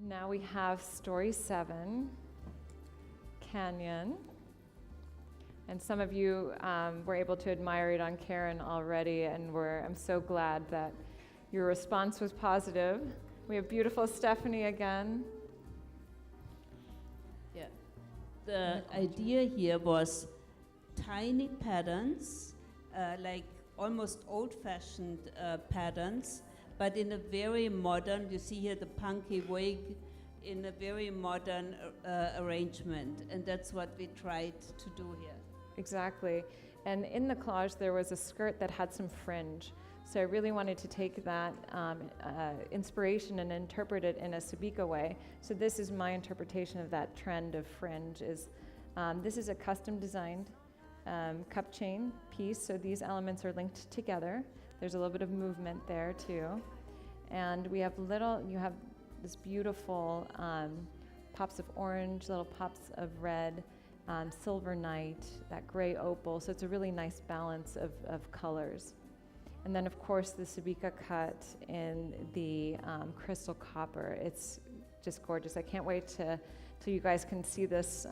Now we have Story 7, Canyon. And some of you were able to admire it on Karen already, and I'm so glad that your response was positive. We have beautiful Stephanie again. Yeah. The idea here was tiny patterns, like almost old-fashioned patterns, but in a very modern, you see here the punky wig, in a very modern arrangement. And that's what we tried to do here. Exactly. And in the collage, there was a skirt that had some fringe. So I really wanted to take that inspiration and interpret it in a Subika way. So this is my interpretation of that trend of fringe. This is a custom designed cup chain piece. So these elements are linked together. There's a little bit of movement there too. And you have this beautiful pops of orange, little pops of red, silver night, that gray opal. So it's a really nice balance of colors. And then, of course, the Subika cut in the crystal copper. It's just gorgeous. I can't wait till you guys can see this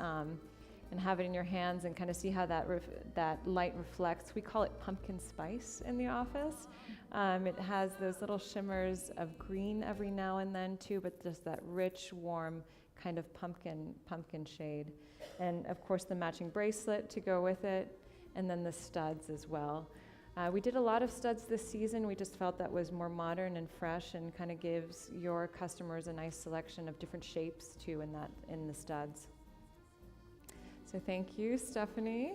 and have it in your hands and kind of see how that light reflects. We call it pumpkin spice in the office. It has those little shimmers of green every now and then too, but just that rich, warm kind of pumpkin shade. And of course the matching bracelet to go with it, and then the studs as well. We did a lot of studs this season. We just felt that was more modern and fresh and kind of gives your customers a nice selection of different shapes too in the studs. So thank you, Stephanie.